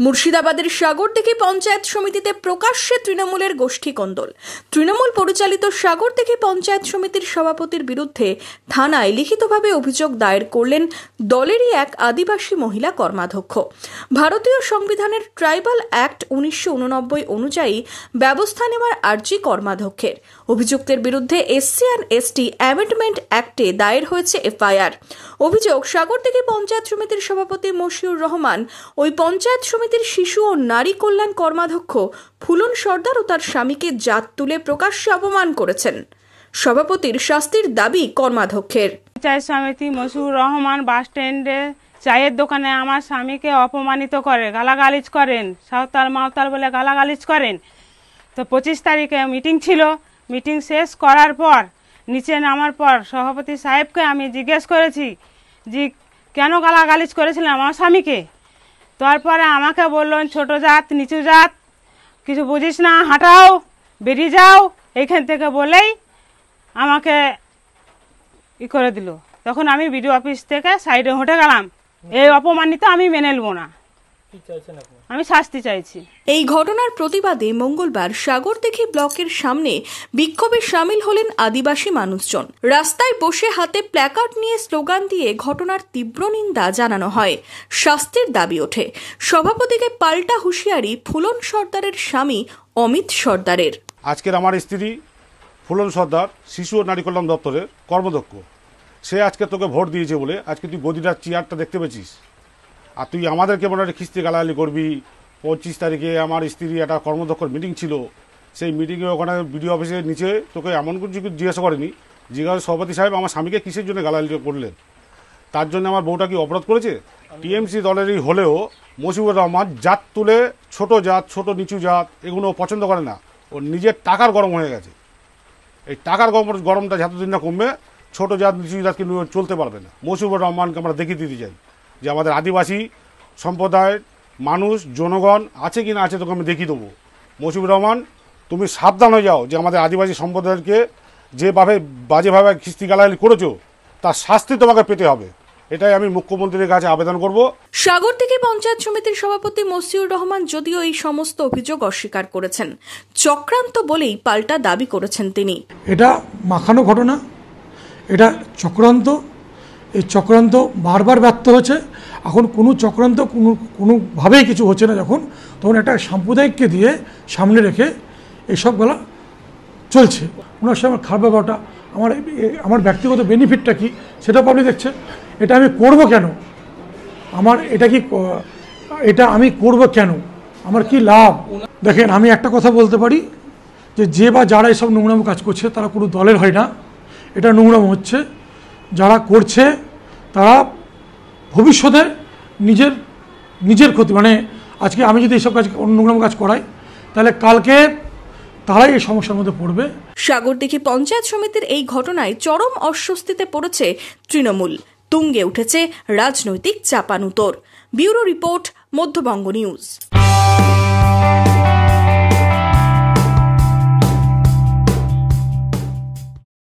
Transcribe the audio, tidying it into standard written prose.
মুর্শিদাবাদের সাগরদিঘি পঞ্চায়েত সমিতিতে প্রকাশ্যে তৃণমূলের গোষ্ঠী কোন্দল। তৃণমূল পরিচালিত সাগরদিঘি পঞ্চায়েত সমিতির সভাপতির বিরুদ্ধে থানায় লিখিতভাবে অভিযোগ দায়ের করলেন দলেরই এক আদিবাসী মহিলা কর্মাধ্যক্ষ। ভারতীয় সংবিধানের ট্রাইবাল অ্যাক্ট 1989 অনুযায়ী ব্যবস্থা নেওয়ার আর্জি কর্মাধ্যক্ষের। অভিযুক্তের বিরুদ্ধে এসসি অ্যান্ড এসটি অ্যামেন্ডমেন্ট অ্যাক্টে দায়ের হয়েছে এফআইআর। অভিযোগ, সাগরদিঘি পঞ্চায়েত সমিতির সভাপতি মশিউর রহমান ওই পঞ্চায়েত সমিতির শিশু ও নারী কল্যাণ কর্মাধ্যক্ষ ফুলন সর্দার ও তার স্বামীকে জাত তুলে প্রকাশ্যে অপমান করেছেন। সভাপতির শাস্তির দাবি কর্মাধ্যক্ষের। পঞ্চায়েত সমিতি মশিউর রহমান বাস স্ট্যান্ডে চায়ের দোকানে আমার স্বামীকে অপমানিত করে, গালাগালিজ করেন, সাঁওতাল মাওতাল বলে গালাগালিজ করেন। তো 25 তারিখে মিটিং ছিল। মিটিং শেষ করার পর নিচে নামার পর সভাপতি সাহেবকে আমি জিজ্ঞেস করেছি যে কেন গালাগালিজ করেছিলেন আমার স্বামীকে। তারপরে আমাকে বললেন ছোট জাত, নিচু জাত, কিছু বুঝিস না, হাঁটাও, বেরিয়ে যাও এইখান থেকে বলেই আমাকে করে দিল। তখন আমি বিডিও অফিস থেকে সাইডে হটে গেলাম। এই অপমানিত আমি মেনে নেব না, আমি শাস্তি চাইছি। এই ঘটনার প্রতিবাদে মঙ্গলবার সাগরদিঘি ব্লকের সামনে বিক্ষোভে সামিল হলেন আদিবাসী মানুষজন। রাস্তায় বসে হাতে প্ল্যাকার্ড নিয়ে স্লোগান দিয়ে ঘটনার তীব্র নিন্দা জানানো হয়। শাস্তির দাবি ওঠে। সভাপতিকে পাল্টা হুঁশিয়ারি ফুলন সর্দারের স্বামী অমিত সর্দারের। আজকের আমার স্ত্রী ফুলন সর্দার শিশু ও নারী কল্যাণ দপ্তরের কর্মদক্ষ। সে আজকে তোকে ভোট দিয়েছে বলে আজকে তুই গদিটার চেয়ারটা দেখতে পেয়েছিস, আর তুই আমাদেরকে মনে হয় খিস্তি গালাগালি করবি। 25 তারিখে আমার স্ত্রী একটা কর্মদক্ষর মিটিং ছিল, সেই মিটিংয়ে ওখানে বিডিও অফিসের নিচে তোকে এমন কিছু জিজ্ঞাসা করেনি। জিজ্ঞাসা সভাপতি সাহেব আমার স্বামীকে কিসের জন্য গালাগালি করলেন, তার জন্য আমার বউটা কি অপরাধ করেছে? টিএমসি দলেরই হলেও মশিউর রহমান জাত তুলে ছোট জাত, ছোট নিচু জাত এগুলো পছন্দ করে না। ওর নিজের টাকার গরম হয়ে গেছে। এই টাকার গরমটা যতদিন না কমবে ছোট জাত নিচু জাত কিন্তু চলতে পারবে না। মশিউর রহমানকে আমরা দেখিয়ে দিতে চাই যে আমাদের আদিবাসী সম্প্রদায়ের মানুষ জনগণ আছে কি না আছে তোকে আমি দেখিয়ে দেবো। মশিউর রহমান, তুমি সাবধান হয়ে যাও যে আমাদের আদিবাসী সম্প্রদায়কে যেভাবে বাজেভাবে খিস্তি গালাগালি করেছো তার শাস্তি তোমাকে পেতে হবে। এটাই আমি মুখ্যমন্ত্রীর কাছে আবেদন করব। সাগরদিঘি পঞ্চায়েত সমিতির সভাপতি মশিউর রহমান যদিও এই সমস্ত অভিযোগ অস্বীকার করেছেন, চক্রান্ত বলেই পাল্টা দাবি করেছেন তিনি। এটা মাখানো ঘটনা, এটা চক্রান্ত। এই চক্রান্ত বারবার ব্যর্থ হচ্ছে। এখন কোনো চক্রান্ত কোনোভাবেই কিছু হচ্ছে না। তখন একটা সাম্প্রদায়িককে দিয়ে সামনে রেখে এইসবগুলো চলছে। ওনার সঙ্গে আমার খারাপ ব্যাপারটা, আমার ব্যক্তিগত বেনিফিটটা কি সেটা পাবলিক দেখছে। এটা আমি করব কেন? এটা আমি করব কেন? আমার কি লাভ? দেখেন, আমি একটা কথা বলতে পারি যে বা যারা এসব নোংরামো কাজ করছে তারা কোনো দলের হয় না। এটা নোংরামো হচ্ছে। যারা করছে তারা ভবিষ্যতে নিজের ক্ষতি, মানে আজকে আমি যদি এইসব কাজ নোংরামো কাজ করাই তাহলে কালকে তারাই এই সমস্যার মধ্যে পড়বে। সাগরদিঘি পঞ্চায়েত সমিতির এই ঘটনায় চরম অস্বস্তিতে পড়েছে তৃণমূল। তুঙ্গে উঠেছে রাজনৈতিক চাপানুতোর। Bureau report, Madhyabanga news.